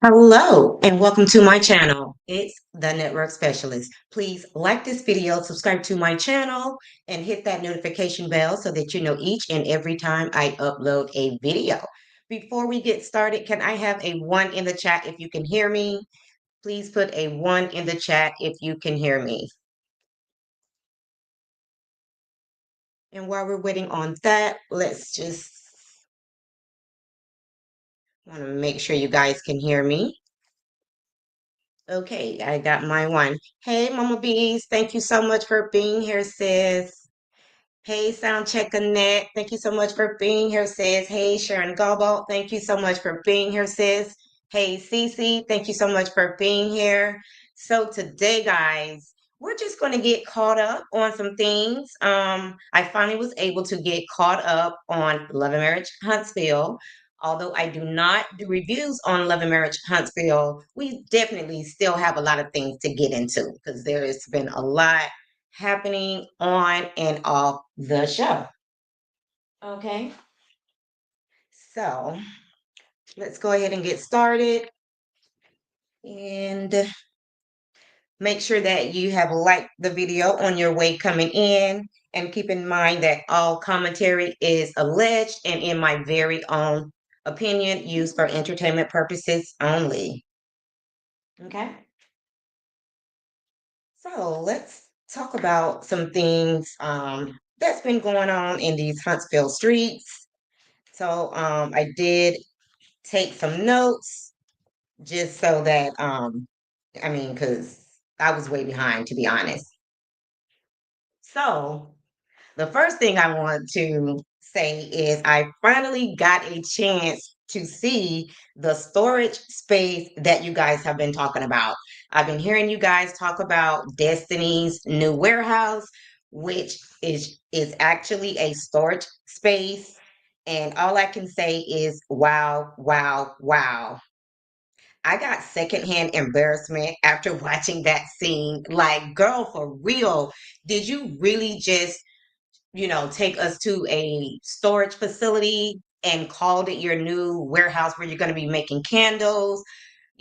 Hello and welcome to my channel. It's the Network Specialist. Please like this video, subscribe to my channel, and hit that notification bell so that you know each and every time I upload a video. Before we get started, can I have a one in the chat if you can hear me? Please put a one in the chat if you can hear me. And while we're waiting on that, let's just want to make sure you guys can hear me. Okay, I got my one. Hey, Mama Bees, thank you so much for being here, sis. Hey, Sound Check Annette, thank you so much for being here, sis. Hey, Sharon Gobble, thank you so much for being here, sis. Hey, Cece, thank you so much for being here. So today, guys, we're just going to get caught up on some things. I finally was able to get caught up on Love and Marriage Huntsville. Although I do not do reviews on Love and Marriage Huntsville, we definitely still have a lot of things to get into because there has been a lot happening on and off the show. Okay, so let's go ahead and get started and make sure that you have liked the video on your way coming in. And keep in mind that all commentary is alleged and in my very own opinion, used for entertainment purposes only. Okay, so let's talk about some things that's been going on in these Huntsville streets. So I did take some notes just so that because I was way behind, to be honest. So the first thing I want to say is I finally got a chance to see the storage space that you guys have been talking about. I've been hearing you guys talk about Destiny's new warehouse, which is actually a storage space. And all I can say is wow, wow, wow. I got secondhand embarrassment after watching that scene. Like, girl, for real, did you really just, take us to a storage facility and called it your new warehouse where you're going to be making candles?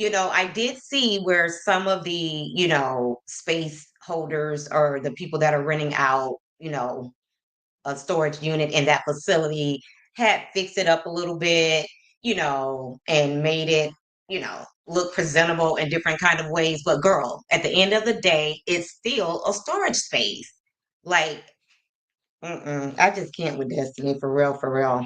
I did see where some of the, space holders or the people that are renting out, a storage unit in that facility had fixed it up a little bit, and made it, look presentable in different kind of ways. But girl, at the end of the day, it's still a storage space. Like, I just can't with Destiny for real, for real.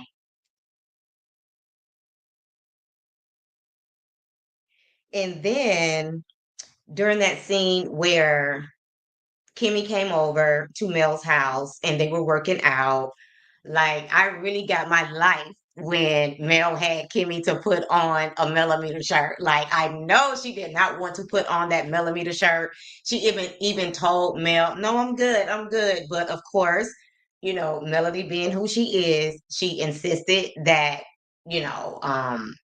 And then during that scene where Kimmy came over to Mel's house and they were working out. Like, I really got my life when Mel had Kimmy to put on a millimeter shirt. Like, I know she did not want to put on that millimeter shirt. She even told Mel, "No, I'm good, I'm good." But of course, Melody being who she is, she insisted that you know um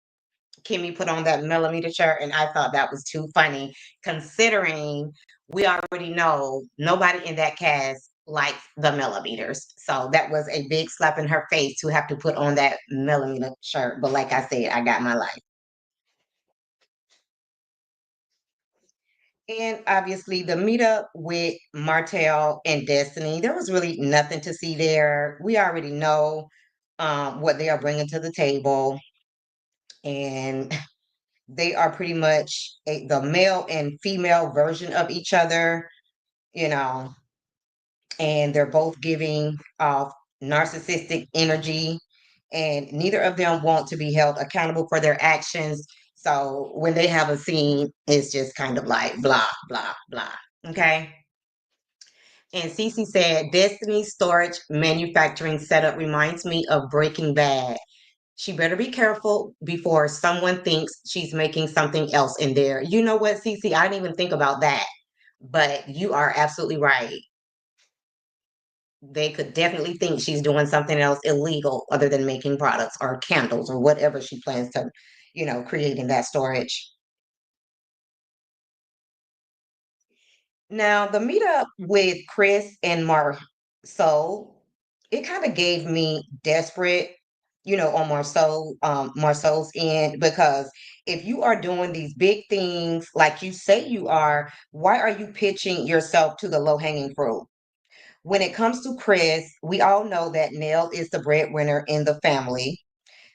Kimmy put on that millimeter shirt, and I thought that was too funny, considering we already know nobody in that cast likes the millimeters. So that was a big slap in her face to have to put on that millimeter shirt. But like I said, I got my life. And obviously, the meetup with Martell and Destiny, there was really nothing to see there. We already know what they are bringing to the table. And they are pretty much the male and female version of each other, you know, and they're both giving off narcissistic energy, and neither of them want to be held accountable for their actions. So when they have a scene, it's just kind of like blah, blah, blah. Okay. And Cece said, Destiny storage manufacturing setup reminds me of Breaking Bad. She better be careful before someone thinks she's making something else in there. You know what, Cece? I didn't even think about that. But you are absolutely right. They could definitely think she's doing something else illegal other than making products or candles or whatever she plans to, create in that storage. Now, the meetup with Chris and Mark, so it kind of gave me desperate. on Marceau's end, because if you are doing these big things like you say you are, why are you pitching yourself to the low hanging fruit? When it comes to Chris, we all know that Nell is the breadwinner in the family.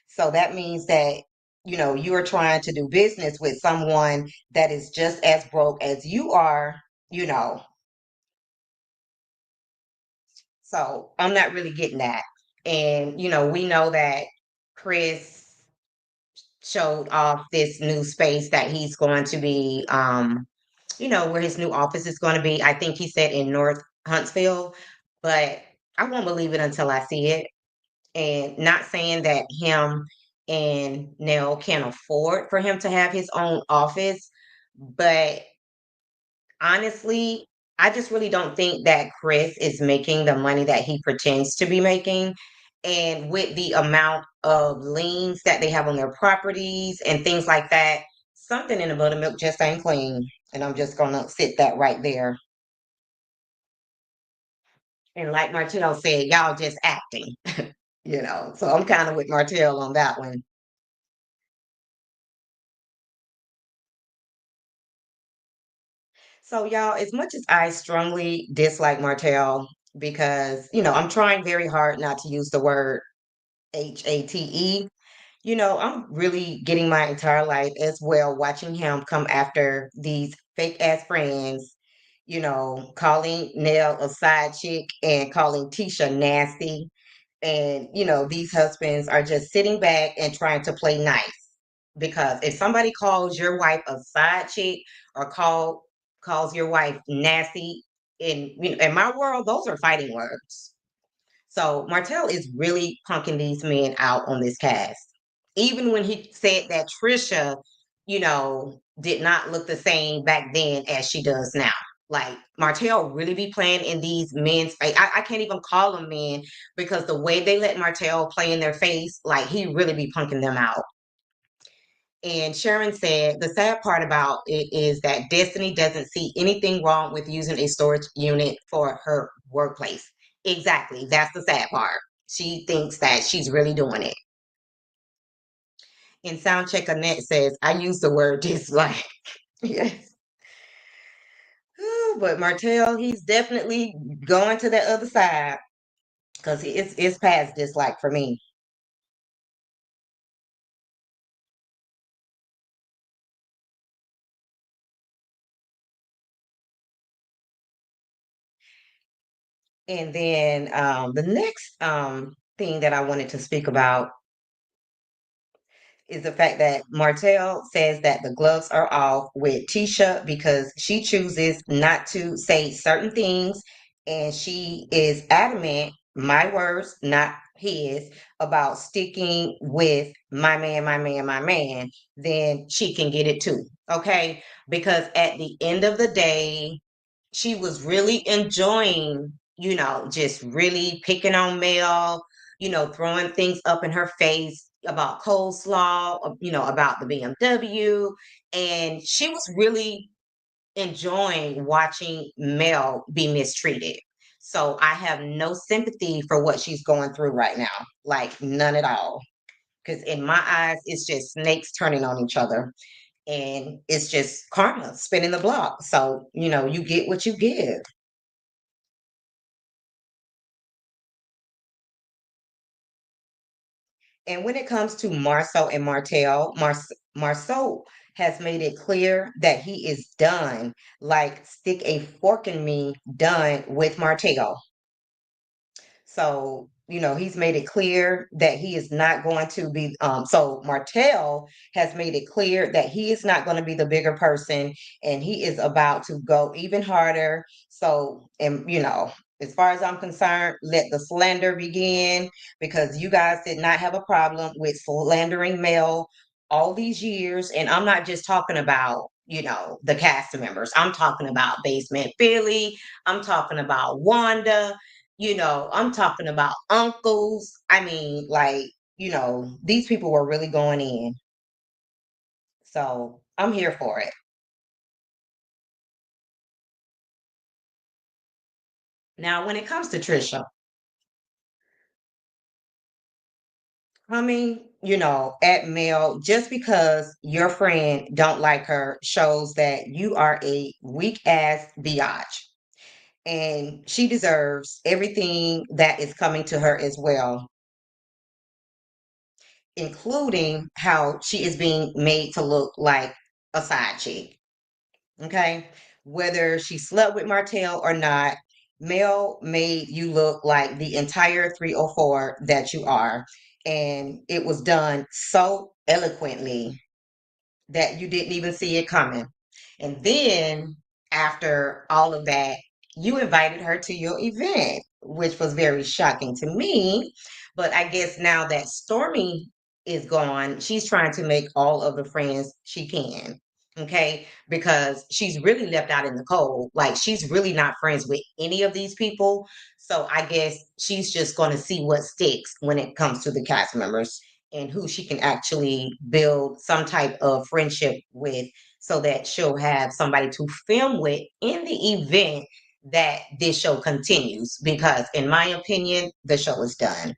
So that means that, you are trying to do business with someone that is just as broke as you are, you know. So I'm not really getting that. And, we know that Chris showed off this new space that he's going to be, where his new office is going to be. I think he said in North Huntsville, but I won't believe it until I see it. And not saying that him and Nell can afford for him to have his own office, but honestly, I just really don't think that Chris is making the money that he pretends to be making. And with the amount of liens that they have on their properties and things like that, something in the buttermilk just ain't clean. And I'm just gonna sit that right there. And like Martell said, y'all just acting, So I'm kind of with Martell on that one. So y'all, as much as I strongly dislike Martell, because I'm trying very hard not to use the word HATE. I'm really getting my entire life as well watching him come after these fake ass friends, calling Nell a side chick and calling Tisha nasty. And, these husbands are just sitting back and trying to play nice. Because if somebody calls your wife a side chick or calls your wife nasty, in my world, those are fighting words. So Martell is really punking these men out on this cast. Even when he said that Trisha, did not look the same back then as she does now. Like Martell really be playing in these men's face. I can't even call them men because the way they let Martell play in their face, like he really be punking them out. And Sharon said the sad part about it is that Destiny doesn't see anything wrong with using a storage unit for her workplace. Exactly. That's the sad part. She thinks that she's really doing it. And Soundcheck Annette says, I use the word dislike. Yes. But Martell, he's definitely going to the other side because it's past dislike for me. And then the next thing that I wanted to speak about is the fact that Martell says that the gloves are off with Tisha because she chooses not to say certain things, and she is adamant, my words, not his, about sticking with my man, my man, my man, then she can get it too. Okay. Because at the end of the day, she was really enjoying, just really picking on Mel, throwing things up in her face about coleslaw, about the BMW. And she was really enjoying watching Mel be mistreated. So I have no sympathy for what she's going through right now, like none at all. Because in my eyes, it's just snakes turning on each other, and it's just karma spinning the block. So, you get what you give. And when it comes to Marceau and Martell, Marceau has made it clear that he is done, like stick a fork in me, done with Martell. So, he's made it clear that he is not going to be. So, Martell has made it clear that he is not going to be the bigger person and he is about to go even harder. So, and, as far as I'm concerned, let the slander begin because you guys did not have a problem with slandering Mel all these years. And I'm not just talking about, the cast members, I'm talking about Basement Billy, I'm talking about Wanda. I'm talking about uncles. I mean, like, these people were really going in. So I'm here for it. Now, when it comes to Trisha, Coming, at Mel just because your friend don't like her shows that you are a weak ass biatch. And she deserves everything that is coming to her as well, including how she is being made to look like a side chick. Okay. Whether she slept with Martell or not, Mel made you look like the entire 304 that you are. And it was done so eloquently that you didn't even see it coming. And then after all of that, you invited her to your event, which was very shocking to me. But I guess now that Stormy is gone, she's trying to make all of the friends she can. Okay. Because she's really left out in the cold. Like she's really not friends with any of these people. So I guess she's just going to see what sticks when it comes to the cast members and who she can actually build some type of friendship with so that she'll have somebody to film with in the event that this show continues because in my opinion the show is done.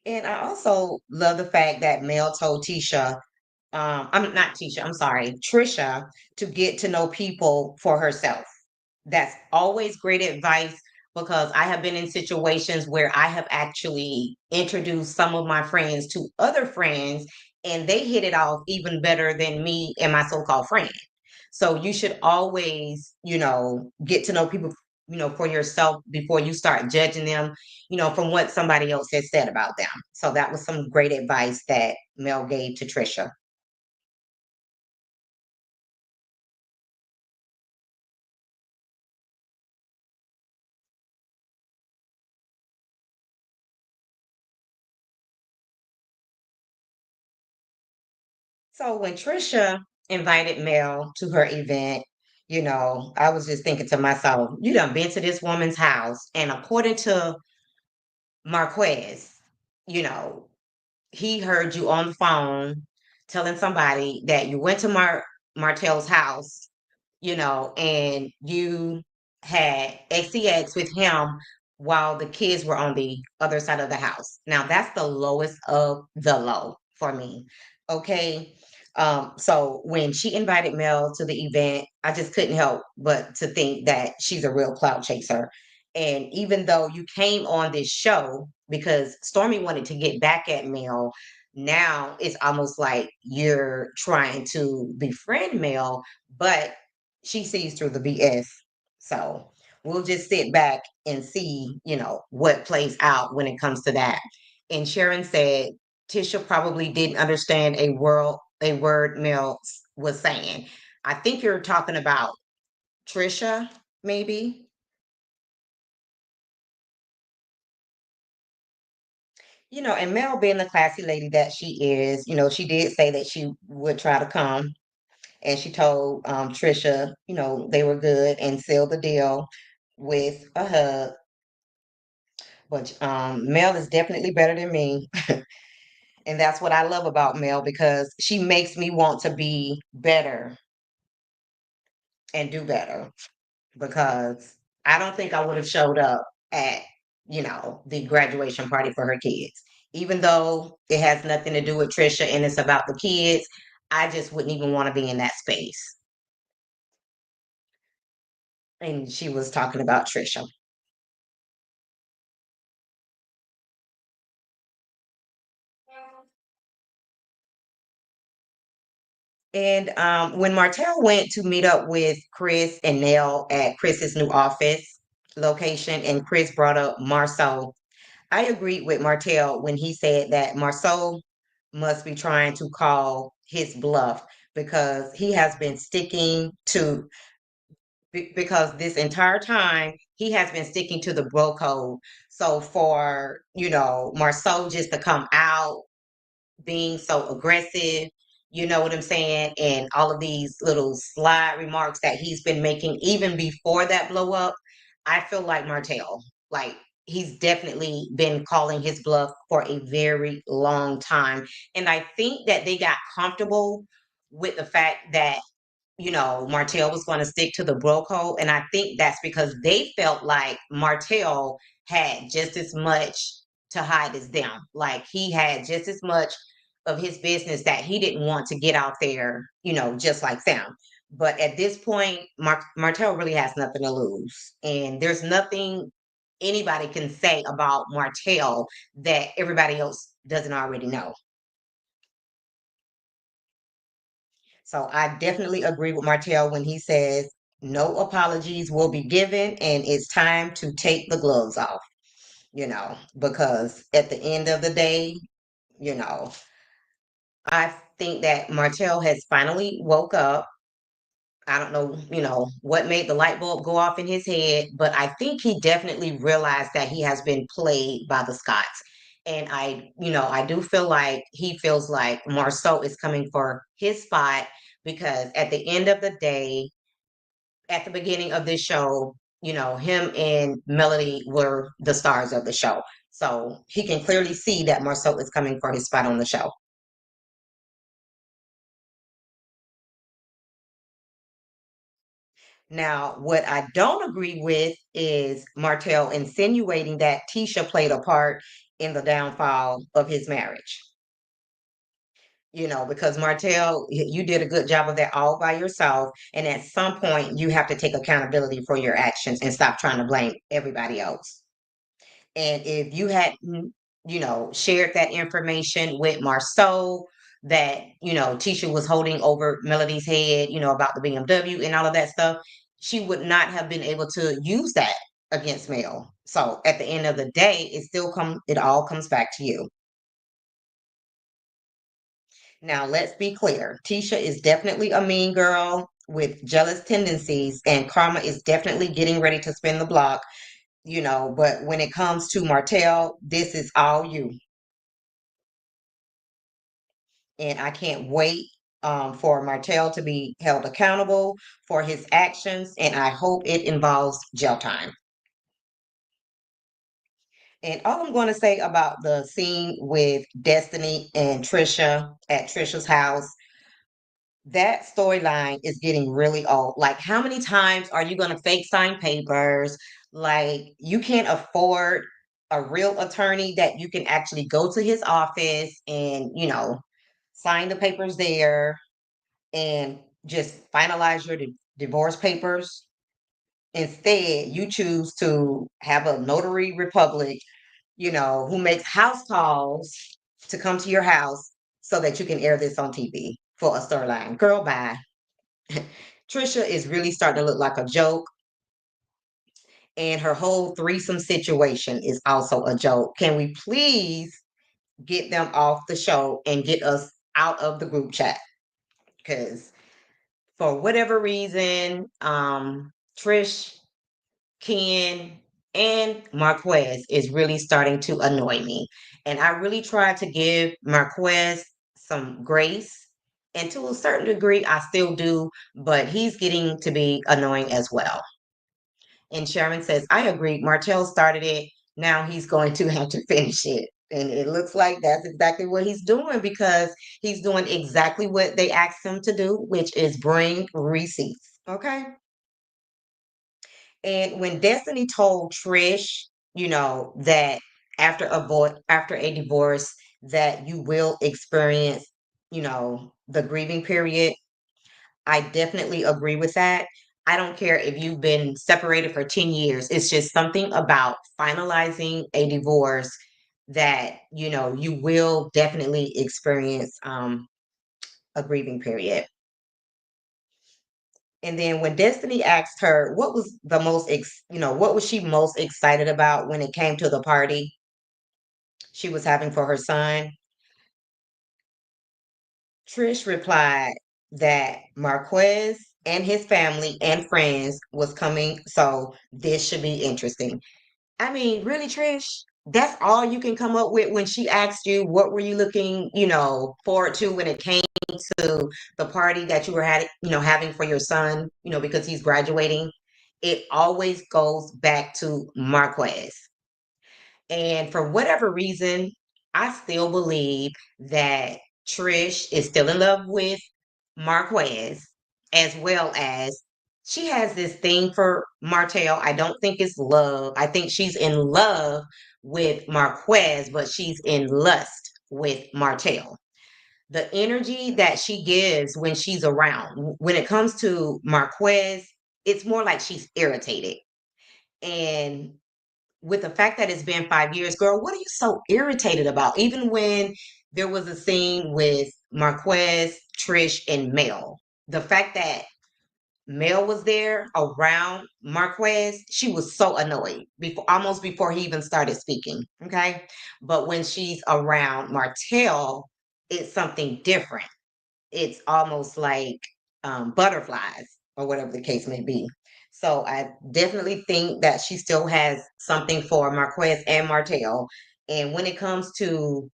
And I also love the fact that Mel told Tisha, I'm not Tisha, I'm sorry, Trisha, to get to know people for herself. That's always great advice because I have been in situations where I have actually introduced some of my friends to other friends and they hit it off even better than me and my so-called friend. So you should always, get to know people, for yourself before you start judging them, from what somebody else has said about them. So that was some great advice that Mel gave to Trisha. So when Trisha invited Mel to her event, I was just thinking to myself, you done been to this woman's house. And according to Marquez, you know, he heard you on the phone telling somebody that you went to Martell's house, and you had sex with him while the kids were on the other side of the house. Now that's the lowest of the low for me. Okay. So when she invited Mel to the event, I just couldn't help but to think that she's a real clout chaser. And even though you came on this show because Stormy wanted to get back at Mel, now it's almost like you're trying to befriend Mel, but she sees through the BS. So we'll just sit back and see, what plays out when it comes to that. And Sharon said Tisha probably didn't understand a word Mel was saying. I think you're talking about Trisha, maybe. And Mel being the classy lady that she is, she did say that she would try to come and she told Trisha, they were good and sealed the deal with a hug. But Mel is definitely better than me, and that's what I love about Mel because she makes me want to be better and do better. Because I don't think I would have showed up at the graduation party for her kids, even though it has nothing to do with Trisha and it's about the kids. I just wouldn't even want to be in that space. And she was talking about Trisha. And when Martell went to meet up with Chris and Nell at Chris's new office location, and Chris brought up Marceau, I agreed with Martell when he said that Marceau must be trying to call his bluff because he has been sticking to, because this entire time he has been sticking to the bro code. So for, Marceau just to come out being so aggressive, you know what I'm saying? And all of these little slide remarks that he's been making even before that blow up, I feel like Martell, like he's definitely been calling his bluff for a very long time. And I think that they got comfortable with the fact that Martell was going to stick to the bro code. And I think that's because they felt like Martell had just as much to hide as them. Like he had just as much of his business that he didn't want to get out there, just like them. But at this point, Martell really has nothing to lose. And there's nothing anybody can say about Martell that everybody else doesn't already know. So I definitely agree with Martell when he says no apologies will be given and it's time to take the gloves off, because at the end of the day, you know, I think that Martell has finally woke up. I don't know, what made the light bulb go off in his head, but I think he definitely realized that he has been played by the Scots. And I do feel like he feels like Marceau is coming for his spot because at the end of the day, at the beginning of this show, him and Melody were the stars of the show. So he can clearly see that Marceau is coming for his spot on the show. Now, what I don't agree with is Martell insinuating that Tisha played a part in the downfall of his marriage. Because Martell, you did a good job of that all by yourself. And at some point, you have to take accountability for your actions and stop trying to blame everybody else. And if you had, shared that information with Marceau, that, Tisha was holding over Melody's head, about the BMW and all of that stuff, she would not have been able to use that against Mel. So at the end of the day, it all comes back to you. Now, let's be clear. Tisha is definitely a mean girl with jealous tendencies, and Karma is definitely getting ready to spin the block, but when it comes to Martell, this is all you. And I can't wait for Martell to be held accountable for his actions, and I hope it involves jail time. And all I'm going to say about the scene with Destiny and Trisha at Trisha's house, that storyline is getting really old. Like, how many times are you going to fake sign papers? Like, you can't afford a real attorney that you can actually go to his office and, sign the papers there and just finalize your divorce papers. Instead, you choose to have a notary republic, who makes house calls to come to your house so that you can air this on TV for a storyline. Girl, bye. Trisha is really starting to look like a joke, and her whole threesome situation is also a joke. Can we please get them off the show and get us out of the group chat? Because for whatever reason, Trish, Ken, and Marquez is really starting to annoy me. And I really try to give Marquez some grace. And to a certain degree, I still do, but he's getting to be annoying as well. And Sharon says, I agree. Martell started it. Now he's going to have to finish it. And it looks like that's exactly what he's doing because he's doing exactly what they asked him to do, which is bring receipts. Okay. And when Destiny told Trish, that after a divorce, that you will experience, the grieving period, I definitely agree with that. I don't care if you've been separated for 10 years. It's just something about finalizing a divorce that, you will definitely experience a grieving period. And then when Destiny asked her what was what was she most excited about when it came to the party she was having for her son, Trish replied that Marquez and his family and friends was coming, so this should be interesting. I mean, really, Trish? That's all you can come up with when she asked you what were you looking, forward to when it came to the party that you were having for your son, because he's graduating. It always goes back to Marquez. And for whatever reason, I still believe that Trish is still in love with Marquez. as well as she has this thing for Martell. I don't think it's love. I think she's in love with Marquez, but she's in lust with Martell. The energy that she gives when she's around, when it comes to Marquez, it's more like she's irritated. And with the fact that it's been 5 years, girl, what are you so irritated about? Even when there was a scene with Marquez, Trish, and Mel, the fact that Mel was there around Marquez, she was so annoyed before, almost before he even started speaking. Okay. But when she's around Martell, it's something different. It's almost like butterflies or whatever the case may be. So I definitely think that she still has something for Marquez and Martell. And when it comes to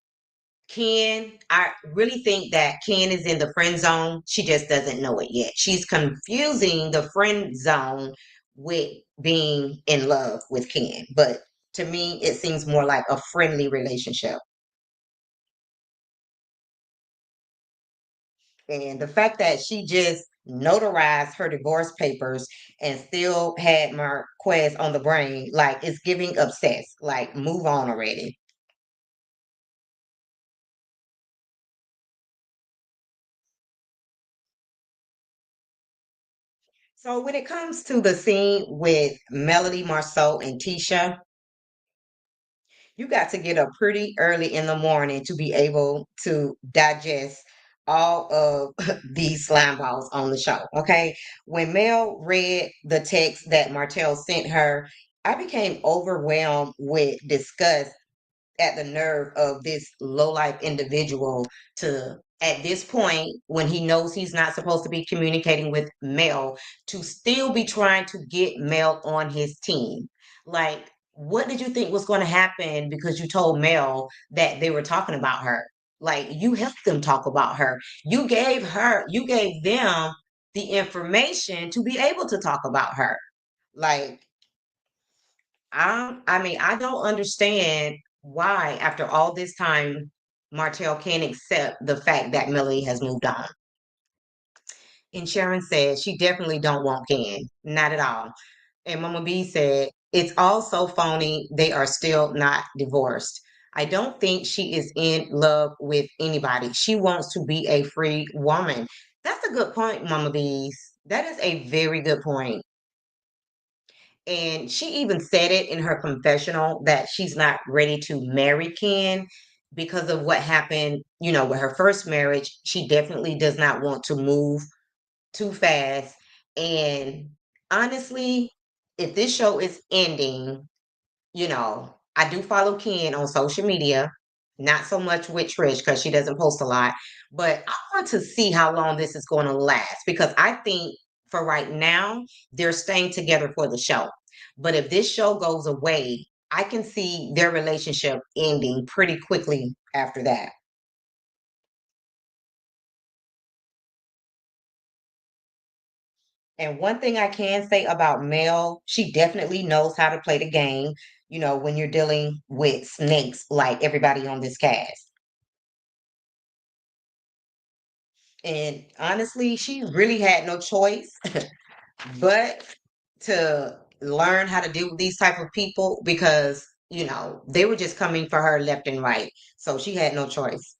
Ken, I really think that Ken is in the friend zone. She just doesn't know it yet. She's confusing the friend zone with being in love with Ken. But to me, it seems more like a friendly relationship. And the fact that she just notarized her divorce papers and still had Marquez on the brain, like it's giving obsessed. Like, move on already. So when it comes to the scene with Melody Marceau and Tisha, you got to get up pretty early in the morning to be able to digest all of these slime balls on the show. Okay. When Mel read the text that Martell sent her, I became overwhelmed with disgust at the nerve of this low life individual to at this point when he knows he's not supposed to be communicating with Mel to still be trying to get Mel on his team. Like, what did you think was going to happen because you told Mel that they were talking about her? Like, you helped them talk about her. You gave them the information to be able to talk about her. Like, I mean, I don't understand why, after all this time, Martell can't accept the fact that Millie has moved on. And Sharon said she definitely don't want Ken, not at all. And Mama B said it's all so phony. They are still not divorced. I don't think she is in love with anybody. She wants to be a free woman. That's a good point, Mama Bees. That is a very good point. And she even said it in her confessional that she's not ready to marry Ken because of what happened, with her first marriage. She definitely does not want to move too fast. And honestly, if this show is ending, I do follow Ken on social media, not so much with Trish because she doesn't post a lot, but I want to see how long this is going to last because I think for right now, they're staying together for the show. But if this show goes away, I can see their relationship ending pretty quickly after that. And one thing I can say about Mel, she definitely knows how to play the game, when you're dealing with snakes like everybody on this cast. And honestly, she really had no choice but to learn how to deal with these type of people because, they were just coming for her left and right. So she had no choice.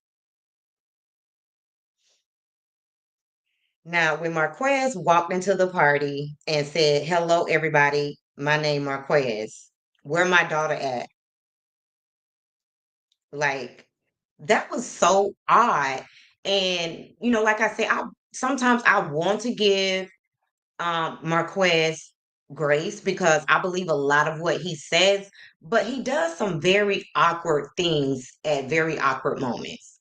Now, when Marquez walked into the party and said, "Hello, everybody, my name Marquez. Where my daughter at?" Like, that was so odd. And, like I said, I sometimes I want to give Marquez grace because I believe a lot of what he says, but he does some very awkward things at very awkward moments.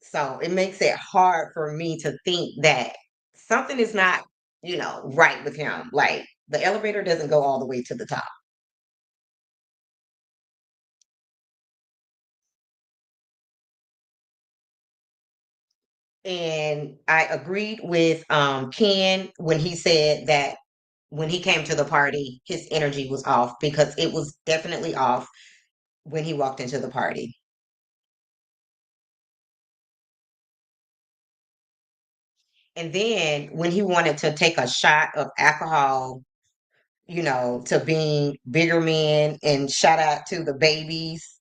So it makes it hard for me to think that something is not, right with him. Like, the elevator doesn't go all the way to the top. And I agreed with Ken when he said that when he came to the party, his energy was off because it was definitely off when he walked into the party. And then when he wanted to take a shot of alcohol, to being bigger men, and shout out to the babies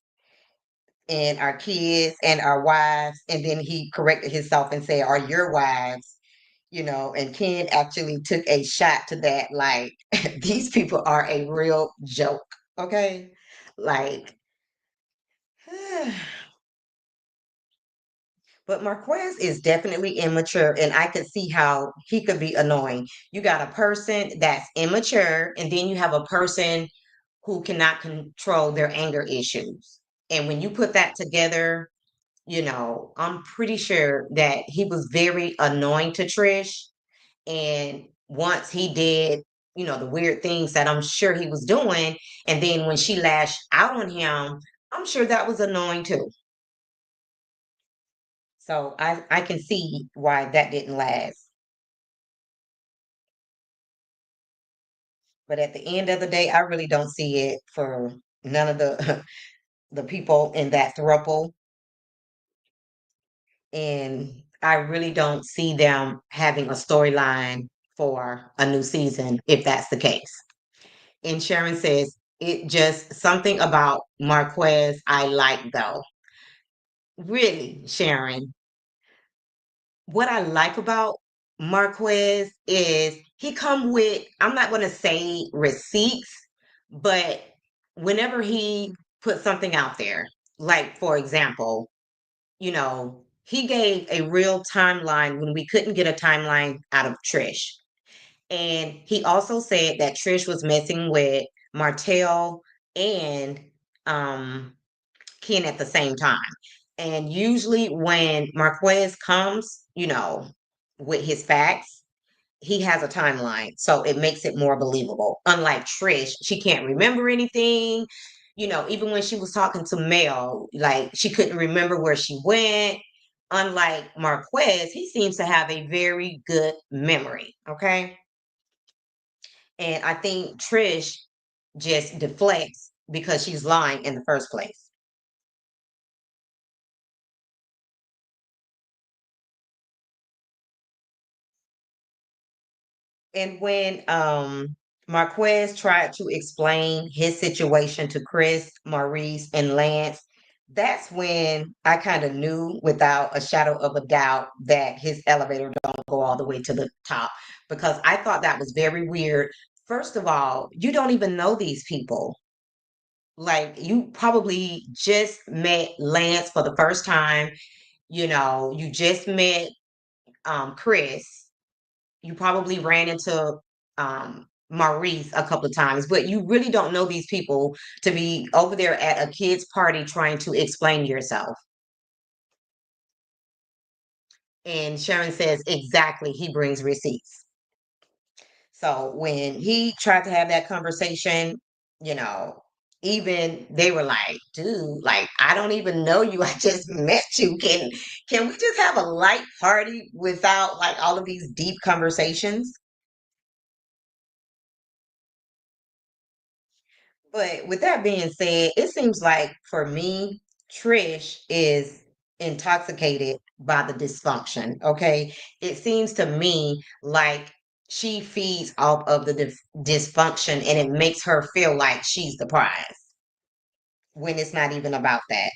and our kids and our wives. And then he corrected himself and said, "Are your wives?" And Ken actually took a shot to that. Like, these people are a real joke. Okay. Like, but Marquez is definitely immature, and I could see how he could be annoying. You got a person that's immature, and then you have a person who cannot control their anger issues. And when you put that together, I'm pretty sure that he was very annoying to Trish. And once he did, the weird things that I'm sure he was doing, and then when she lashed out on him, I'm sure that was annoying too. So I can see why that didn't last. But at the end of the day, I really don't see it for none of the the people in that throuple. And I really don't see them having a storyline for a new season if that's the case. And Sharon says, it just something about Marquez I like though. Really, Sharon, what I like about Marquez is he come with, I'm not going to say receipts, but whenever he puts something out there, like for example, he gave a real timeline when we couldn't get a timeline out of Trish. And he also said that Trish was messing with Martell and um, Ken at the same time. And usually when Marquez comes, with his facts, he has a timeline. So it makes it more believable. Unlike Trish, she can't remember anything. Even when she was talking to Mel, like she couldn't remember where she went. Unlike Marquez, he seems to have a very good memory. Okay. And I think Trish just deflects because she's lying in the first place. And when Marquez tried to explain his situation to Chris, Maurice, and Lance, that's when I kind of knew without a shadow of a doubt that his elevator don't go all the way to the top, because I thought that was very weird. First of all, you don't even know these people. Like, you probably just met Lance for the first time. You just met Chris. You probably ran into Maurice a couple of times, but you really don't know these people to be over there at a kid's party trying to explain yourself. And Sharon says, exactly, he brings receipts. So when he tried to have that conversation, you know, even they were like, dude, like, I don't even know you. I just met you. Can we just have a light party without like all of these deep conversations? But with that being said, it seems like for me, Trish is intoxicated by the dysfunction. Okay. It seems to me like she feeds off of the dysfunction, and it makes her feel like she's the prize when it's not even about that.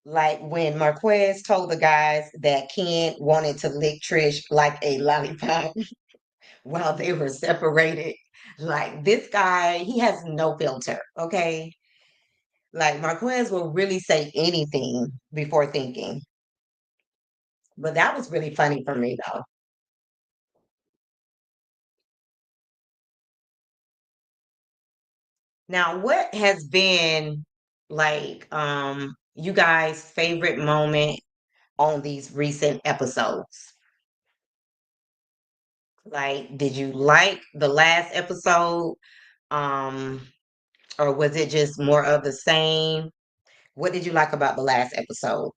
Like when Marquez told the guys that Ken wanted to lick Trish like a lollipop while they were separated. Like, this guy, he has no filter, okay? Like, Marquez will really say anything before thinking. But that was really funny for me, though. Now, what has been like you guys' favorite moment on these recent episodes? Like, did you like the last episode? Um, or was it just more of the same? What did you like about the last episode?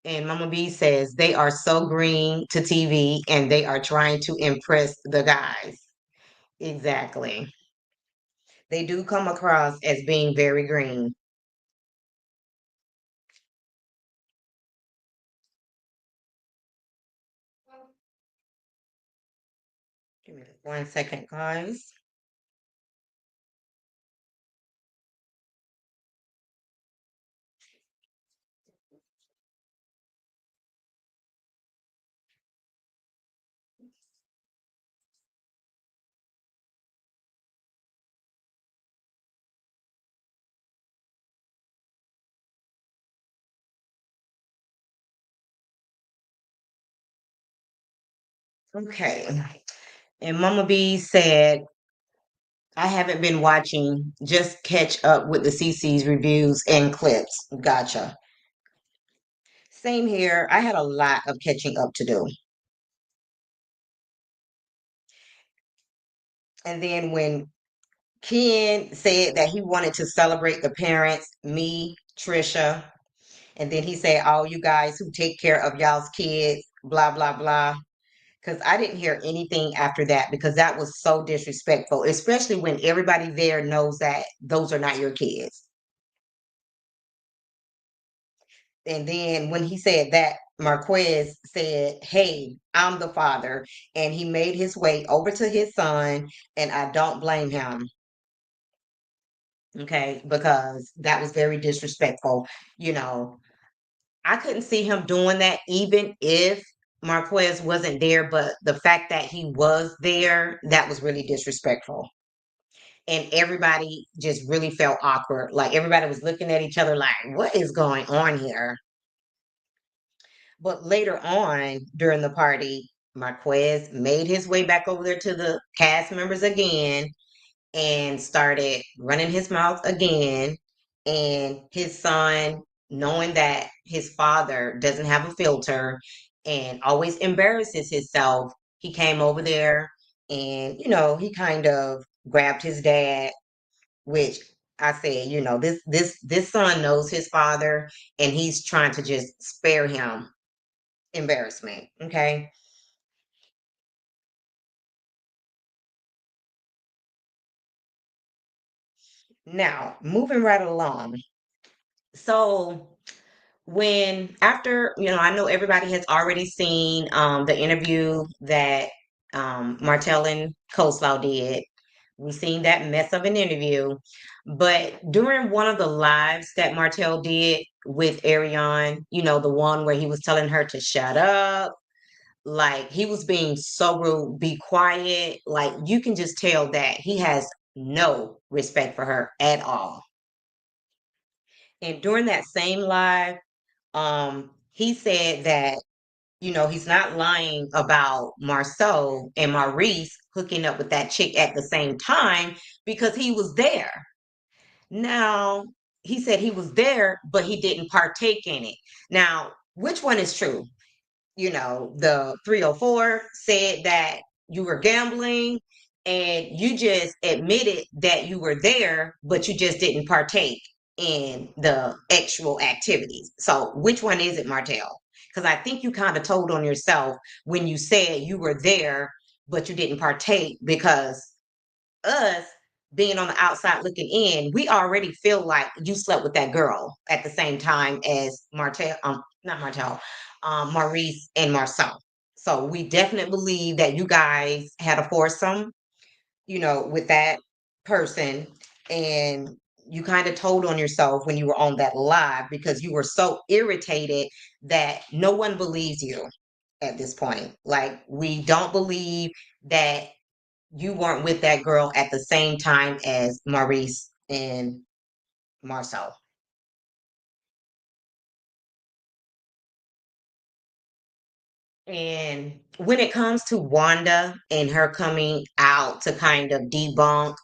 And Mama B says they are so green to TV and they are trying to impress the guys. Exactly. They do come across as being very green. Give me 1 second, guys. Okay. And Mama B said, I haven't been watching, just catch up with the CC's reviews and clips. Gotcha. Same here. I had a lot of catching up to do. And then when Ken said that he wanted to celebrate the parents, me, Trisha, and then he said, all you guys who take care of y'all's kids, blah, blah, blah. Because I didn't hear anything after that because that was so disrespectful, especially when everybody there knows that those are not your kids. And then when he said that, Marquez said, hey, I'm the father. And he made his way over to his son, and I don't blame him. Okay, because that was very disrespectful. You know, I couldn't see him doing that even if Marquez wasn't there, but the fact that he was there, that was really disrespectful. And everybody just really felt awkward. Like everybody was looking at each other like, what is going on here? But later on during the party, Marquez made his way back over there to the cast members again and started running his mouth again. And his son, knowing that his father doesn't have a filter and always embarrasses himself, he came over there and, he kind of grabbed his dad, which I said, this son knows his father and he's trying to just spare him embarrassment. Okay. Now, moving right along. So, when after I know everybody has already seen the interview that Martell and Coleslaw did. We've seen that mess of an interview, but during one of the lives that Martell did with Ariane, the one where he was telling her to shut up, like he was being so rude, be quiet, like you can just tell that he has no respect for her at all. And during that same live, he said that he's not lying about Marceau and Maurice hooking up with that chick at the same time because he was there. Now, he said he was there, but he didn't partake in it. Now, which one is true? The 304 said that you were gambling and you just admitted that you were there, but you just didn't partake in the actual activities. So, which one is it, Martell? Because I think you kind of told on yourself when you said you were there, but you didn't partake because us being on the outside looking in, we already feel like you slept with that girl at the same time as Martell, not Martell, Maurice and Marcel. So we definitely believe that you guys had a foursome, with that person. And you kind of told on yourself when you were on that live because you were so irritated that no one believes you at this point. Like, we don't believe that you weren't with that girl at the same time as Maurice and Marcel. And when it comes to Wanda and her coming out to kind of debunk,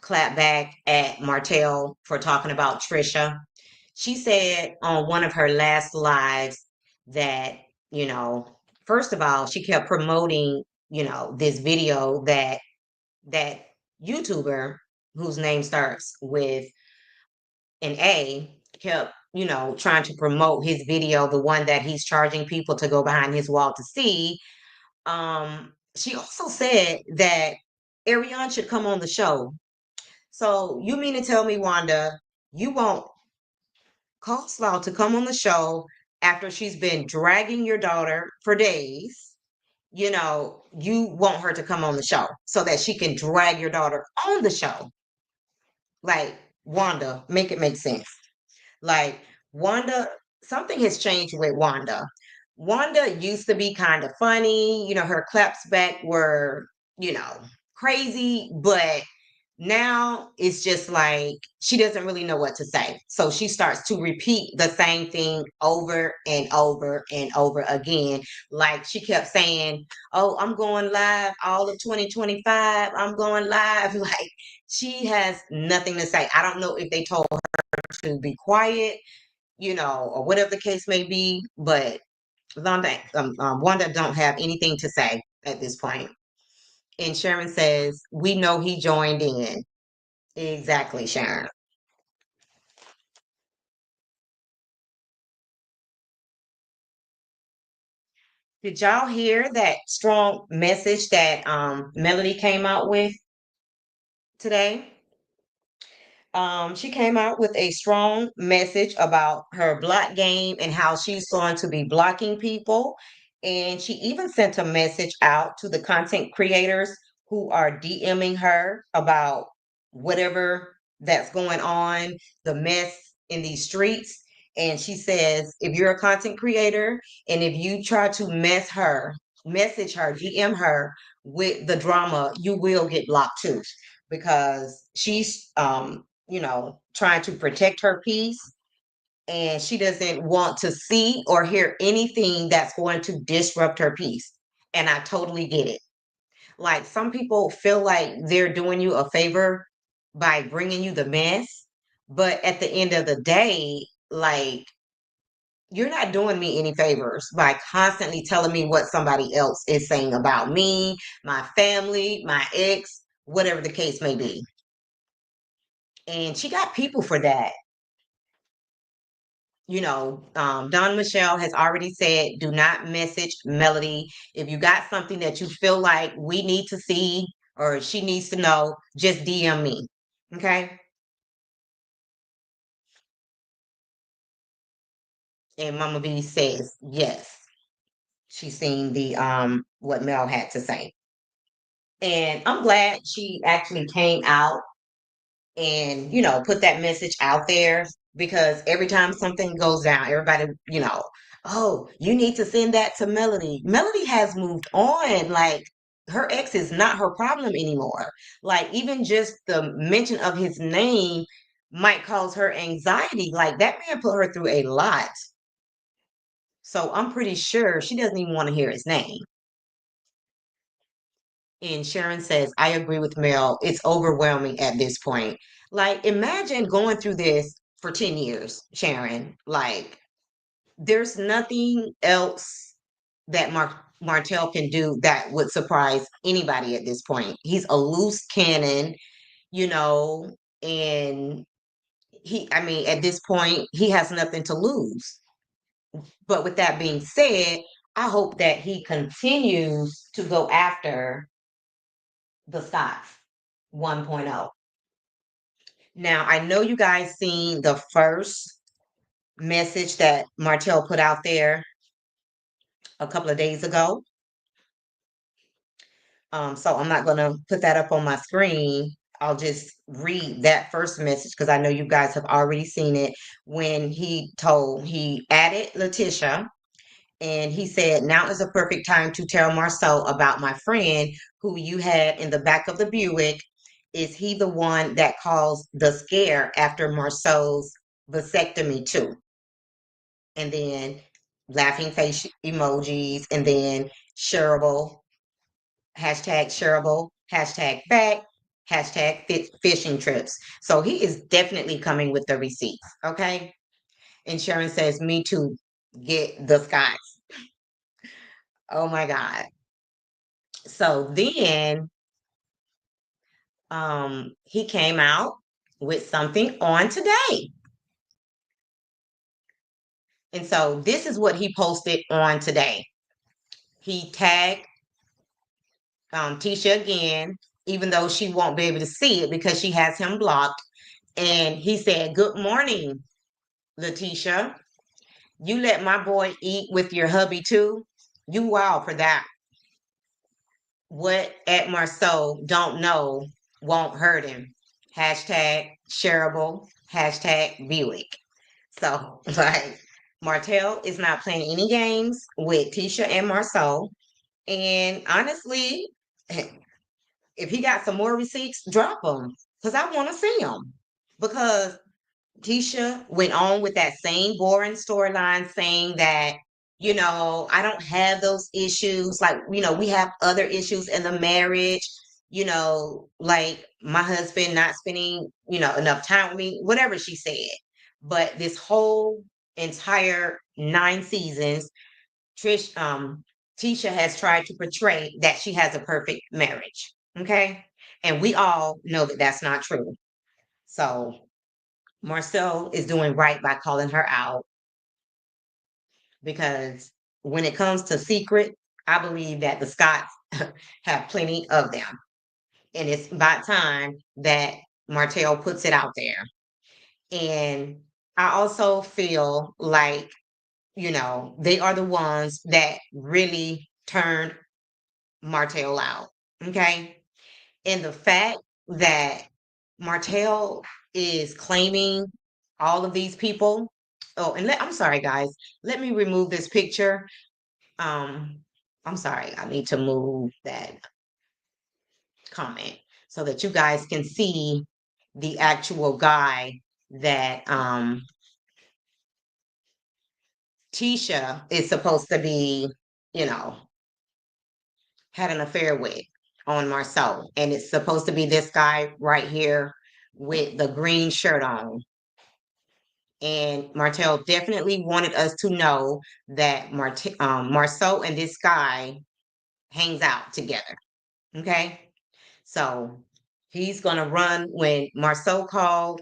clap back at Martell for talking about Trisha, she said on one of her last lives that, you know, first of all, she kept promoting, this video that YouTuber whose name starts with an A kept, trying to promote his video, the one that he's charging people to go behind his wall to see. She also said that Ariane should come on the show. So you mean to tell me, Wanda, you won't call Slough to come on the show after she's been dragging your daughter for days? You want her to come on the show so that she can drag your daughter on the show. Like, Wanda, make it make sense. Like, Wanda, something has changed with Wanda. Wanda used to be kind of funny. Her claps back were, you know, crazy, but now it's just like she doesn't really know what to say. So she starts to repeat the same thing over and over and over again. Like she kept saying, "Oh, I'm going live all of 2025. I'm going live." Like she has nothing to say. I don't know if they told to be quiet, or whatever the case may be. But Wanda don't have anything to say at this point. And Sharon says, "We know he joined in." Exactly, Sharon. Did y'all hear that strong message that Melody came out with today? She came out with a strong message about her block game and how she's going to be blocking people. And she even sent a message out to the content creators who are DMing her about whatever that's going on, the mess in these streets. And she says, if you're a content creator and if you try to message her, DM her with the drama, you will get blocked too because she's trying to protect her peace and she doesn't want to see or hear anything that's going to disrupt her peace. And I totally get it. Like some people feel like they're doing you a favor by bringing you the mess, but at the end of the day, like you're not doing me any favors by constantly telling me what somebody else is saying about me, my family, my ex, whatever the case may be. And she got people for that. Don Michelle has already said, do not message Melody. If you got something that you feel like we need to see or she needs to know, just DM me. Okay. And Mama V says, yes, she's seen the what Mel had to say. And I'm glad she actually came out and put that message out there because every time something goes down everybody, oh, you need to send that to Melody has moved on. Like her ex is not her problem anymore. Like even just the mention of his name might cause her anxiety. Like that man put her through a lot, so I'm pretty sure she doesn't even want to hear his name. And Sharon says, I agree with Mel. It's overwhelming at this point. Like, imagine going through this for 10 years, Sharon. Like, there's nothing else that Martell can do that would surprise anybody at this point. He's a loose cannon, you know, and I mean, at this point, he has nothing to lose. But with that being said, I hope that he continues to go after the Scots 1.0. Now, I know you guys seen the first message that Martell put out there a couple of days ago. So I'm not going to put that up on my screen. I'll just read that first message because I know you guys have already seen it when he added Letitia and he said, now is a perfect time to tell Marceau about my friend who you had in the back of the Buick. Is he the one that caused the scare after Marceau's vasectomy too? And then laughing face emojis, and then shareable, hashtag back, hashtag fishing trips. So he is definitely coming with the receipts. Okay. And Sharon says, me too. Get the Scots. Oh my God. So then he came out with something on today. And so this is what he posted on today. He tagged Tisha again, even though she won't be able to see it because she has him blocked. And he said, "Good morning, Letitia. You let my boy eat with your hubby too? You wild for that. What at Marceau don't know won't hurt him. Hashtag shareable, hashtag Buick." So, like, Martell is not playing any games with Tisha and Marceau. And honestly, if he got some more receipts, drop them because I want to see them. Because Tisha went on with that same boring storyline saying that, I don't have those issues. Like, we have other issues in the marriage, like my husband not spending, enough time with me, whatever she said. But this whole entire 9 seasons, Trish, Tisha has tried to portray that she has a perfect marriage. Okay. And we all know that that's not true. So Marcel is doing right by calling her out because when it comes to secret, I believe that the Scots have plenty of them. And it's about time that Martell puts it out there. And I also feel like, they are the ones that really turned Martell out. Okay. And the fact that Martell is claiming all of these people. Oh, and I'm sorry, guys. Let me remove this picture. Um, I'm sorry. I need to move that comment so that you guys can see the actual guy that Tisha is supposed to be, you know, had an affair with on Marceau. And it's supposed to be this guy right here with the green shirt on. And Martell definitely wanted us to know that Marceau and this guy hangs out together. Okay. So he's going to run when Marceau called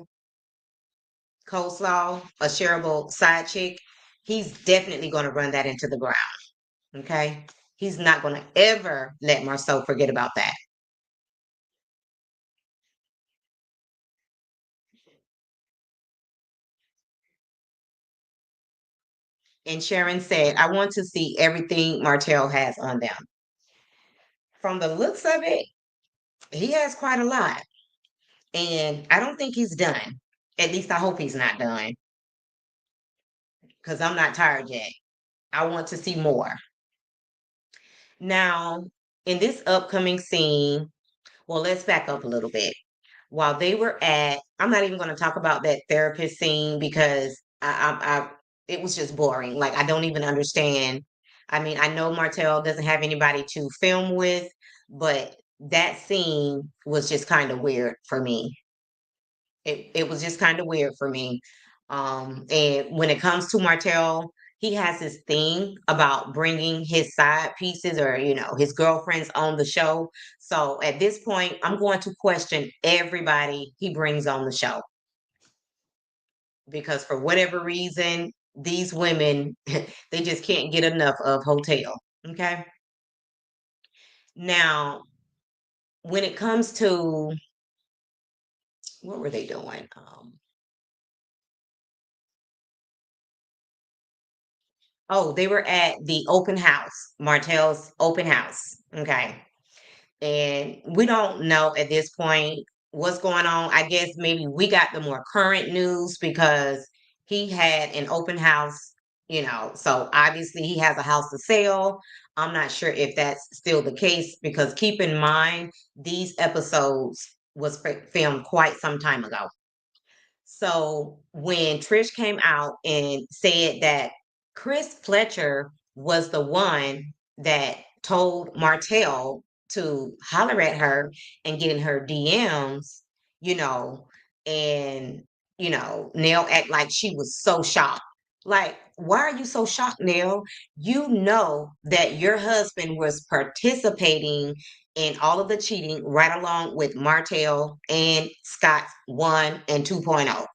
Coleslaw a shareable side chick. He's definitely going to run that into the ground. Okay. He's not going to ever let Marceau forget about that. And Sharon said, "I want to see everything Martell has on them." From the looks of it, he has quite a lot. And I don't think he's done. At least I hope he's not done because I'm not tired yet. I want to see more. Now, in this upcoming scene, well, let's back up a little bit. While they were at, I'm not even going to talk about that therapist scene because it was just boring. Like, I don't even understand. I mean, I know Martell doesn't have anybody to film with, but that scene was just kind of weird for me. It was just kind of weird for me. And when it comes to Martell, he has this thing about bringing his side pieces or his girlfriends on the show. So at this point, I'm going to question everybody he brings on the show because for whatever reason, these women they just can't get enough of Hotel. Okay. Now, when it comes to what were they doing? Oh, they were at the open house, Martell's open house. Okay. And we don't know at this point what's going on. I guess maybe we got the more current news because he had an open house, so obviously he has a house to sell. I'm not sure if that's still the case because keep in mind, these episodes was filmed quite some time ago. So when Trish came out and said that Chris Fletcher was the one that told Martell to holler at her and get in her DMs, you know, and Nell act like she was so shocked. Like, why are you so shocked, Nell? You know that your husband was participating in all of the cheating right along with Martell and Scott's 1 and 2.0.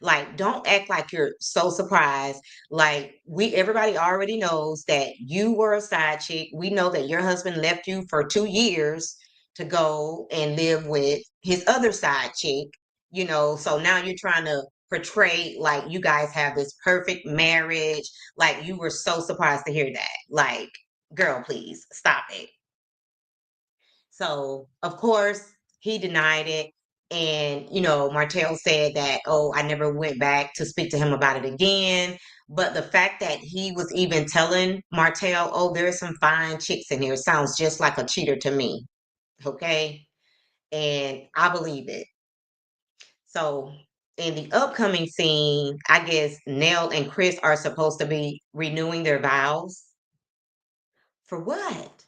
Like, don't act like you're so surprised. Like, everybody already knows that you were a side chick. We know that your husband left you for 2 years, to go and live with his other side chick, so now you're trying to portray like you guys have this perfect marriage. Like you were so surprised to hear that. Like, girl, please stop it. So, of course, he denied it. And, Martell said that, oh, I never went back to speak to him about it again. But the fact that he was even telling Martell, oh, there's some fine chicks in here sounds just like a cheater to me. Okay. And I believe it. So, in the upcoming scene, I guess Nell and Chris are supposed to be renewing their vows. For what?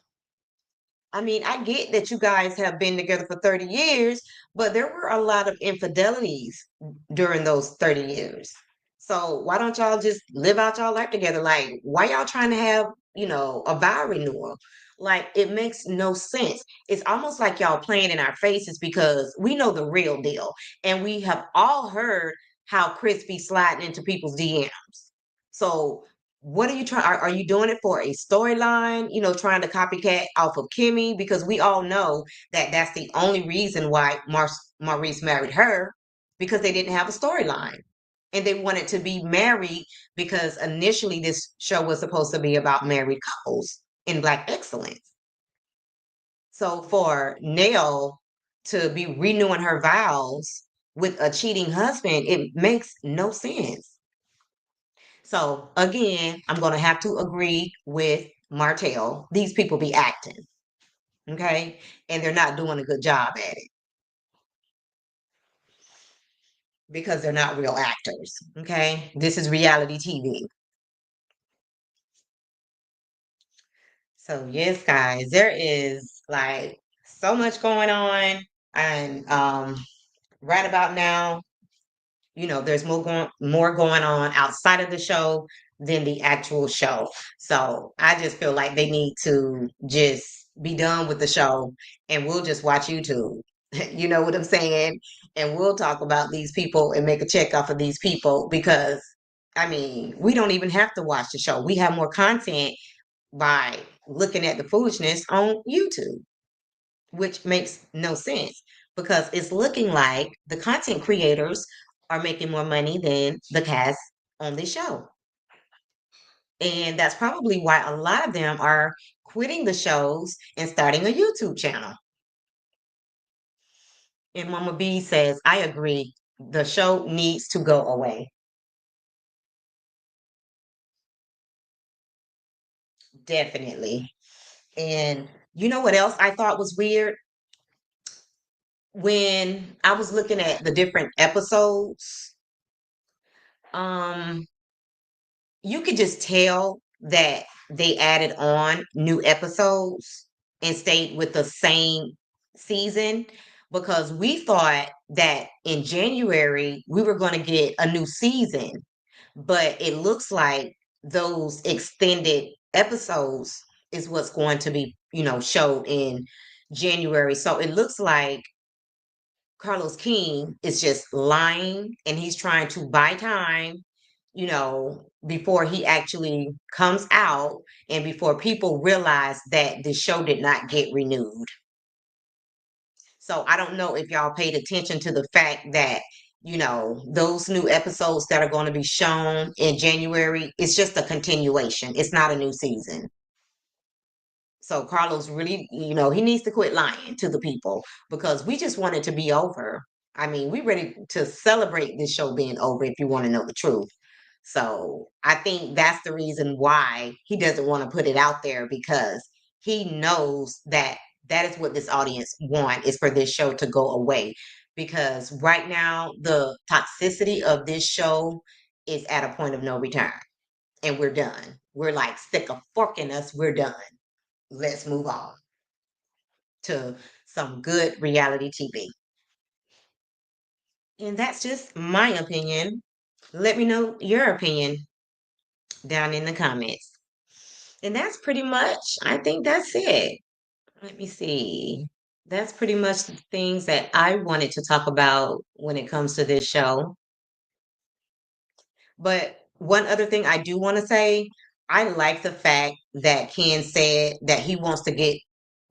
I mean, I get that you guys have been together for 30 years, but there were a lot of infidelities during those 30 years. So why don't y'all just live out y'all life together? Like, why y'all trying to have, a vow renewal? Like, it makes no sense. It's almost like y'all playing in our faces because we know the real deal. And we have all heard how Chris be sliding into people's DMs. So what are you trying? Are you doing it for a storyline? Trying to copycat off of Kimmy because we all know that that's the only reason why Maurice married her because they didn't have a storyline and they wanted to be married because initially this show was supposed to be about married couples in Black excellence. So for Nell to be renewing her vows with a cheating husband, it makes no sense. So again, I'm going to have to agree with Martell. These people be acting, okay? And they're not doing a good job at it because they're not real actors, okay? This is reality TV. So yes, guys, there is like so much going on and right about now, there's more going on outside of the show than the actual show. So I just feel like they need to just be done with the show and we'll just watch YouTube. You know what I'm saying? And we'll talk about these people and make a check off of these people because I mean, we don't even have to watch the show. We have more content by looking at the foolishness on YouTube, which makes no sense because it's looking like the content creators are making more money than the cast on the show. And that's probably why a lot of them are quitting the shows and starting a YouTube channel. And Mama B says, I agree. The show needs to go away. Definitely. And you know what else I thought was weird? When I was looking at the different episodes, um, you could just tell that they added on new episodes and stayed with the same season because we thought that in January we were going to get a new season, but it looks like those extended episodes is what's going to be, showed in January. So it looks like Carlos King is just lying and he's trying to buy time, before he actually comes out and before people realize that the show did not get renewed. So I don't know if y'all paid attention to the fact that, those new episodes that are going to be shown in January, it's just a continuation. It's not a new season. So Carlos really, he needs to quit lying to the people because we just want it to be over. I mean, we ready to celebrate this show being over if you want to know the truth. So I think that's the reason why he doesn't want to put it out there because he knows that that is what this audience want is for this show to go away. Because right now the toxicity of this show is at a point of no return and we're done. We're like stick a fork in us, we're done. Let's move on to some good reality TV. And that's just my opinion. Let me know your opinion down in the comments. And that's pretty much, I think that's it. Let me see. That's pretty much the things that I wanted to talk about when it comes to this show. But one other thing I do want to say, I like the fact that Ken said that he wants to get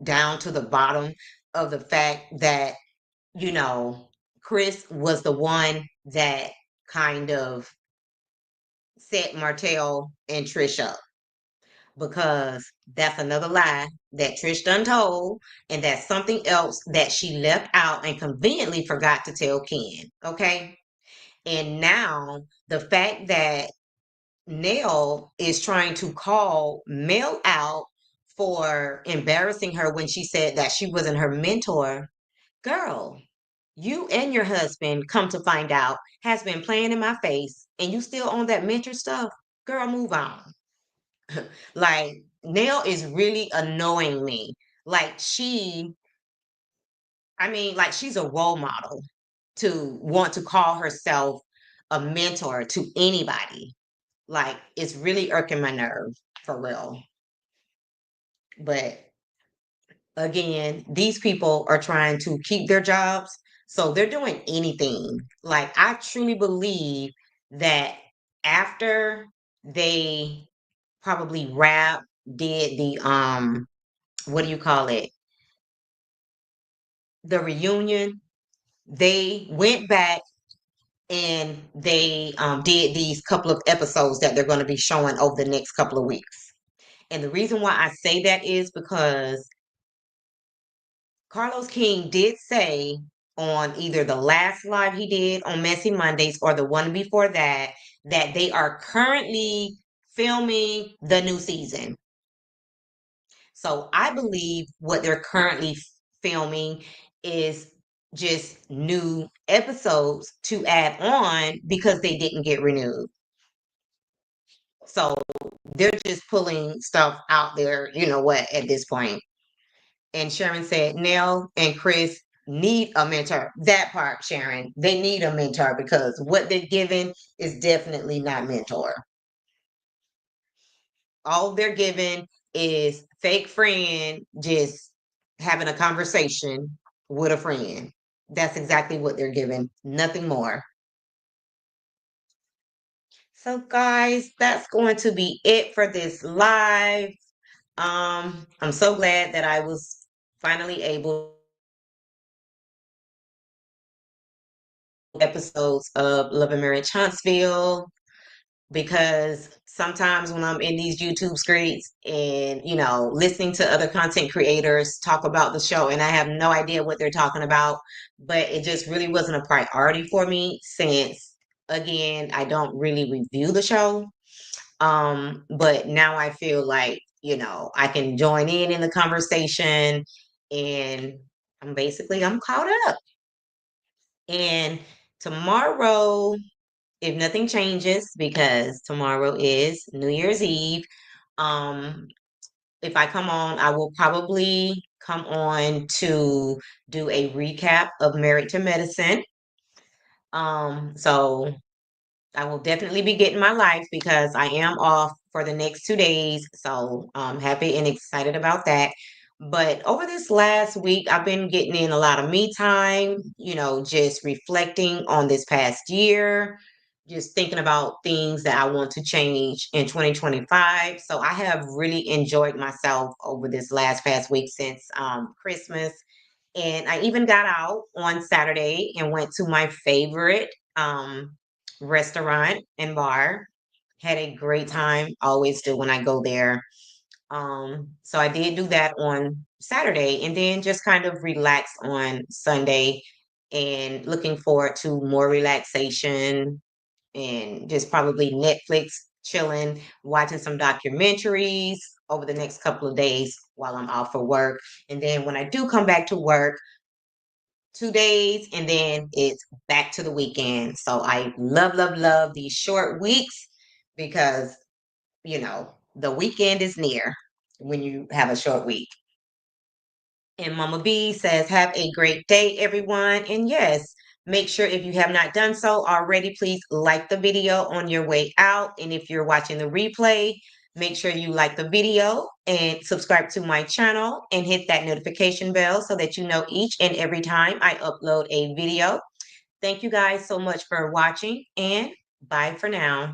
down to the bottom of the fact that, you know, Chris was the one that kind of set Martell and Trish up, because that's another lie that Trish done told, and that's something else that she left out and conveniently forgot to tell Ken. Okay. And now the fact that Nell is trying to call Mel out for embarrassing her when she said that she wasn't her mentor. Girl, you and your husband, come to find out, has been playing in my face, and you still on that mentor stuff. Girl, move on. Like, Nell is really annoying me. Like, like, she's a role model to want to call herself a mentor to anybody. Like, it's really irking my nerve for real. But again, these people are trying to keep their jobs, so they're doing anything. Like, I truly believe that after they probably did the what do you call it? The reunion, they went back and they did these couple of episodes that they're going to be showing over the next couple of weeks. And the reason why I say that is because Carlos King did say on either the last live he did on Messy Mondays or the one before that, that they are currently filming the new season. So I believe what they're currently filming is just new episodes to add on because they didn't get renewed. So they're just pulling stuff out there, you know what, at this point. And Sharon said, Nell and Chris need a mentor. That part, Sharon, they need a mentor because what they're giving is definitely not mentor. All they're giving is fake friend just having a conversation with a friend. That's exactly what they're giving, nothing more. So, guys, that's going to be it for this live. I'm so glad that I was finally able episodes of Love and Marriage Huntsville, because sometimes when I'm in these YouTube streets and, listening to other content creators talk about the show, and I have no idea what they're talking about, but it just really wasn't a priority for me since, again, I don't really review the show. But now I feel like, I can join in the conversation, and I'm caught up. And tomorrow, if nothing changes, because tomorrow is New Year's Eve, um, if I come on, I will probably come on to do a recap of Married to Medicine. So I will definitely be getting my life because I am off for the next 2 days. So I'm happy and excited about that. But over this last week, I've been getting in a lot of me time, just reflecting on this past year, just thinking about things that I want to change in 2025. So I have really enjoyed myself over this last past week since Christmas. And I even got out on Saturday and went to my favorite restaurant and bar. Had a great time, always do when I go there. So I did do that on Saturday and then just kind of relaxed on Sunday and looking forward to more relaxation and just probably Netflix chilling, watching some documentaries over the next couple of days while I'm off for work. And then when I do come back to work, 2 days, and then it's back to the weekend. So I love, love, love these short weeks because, the weekend is near when you have a short week. And Mama B says, have a great day, everyone. And yes, make sure if you have not done so already, please like the video on your way out. And if you're watching the replay, make sure you like the video and subscribe to my channel and hit that notification bell so that you know each and every time I upload a video. Thank you guys so much for watching, and bye for now.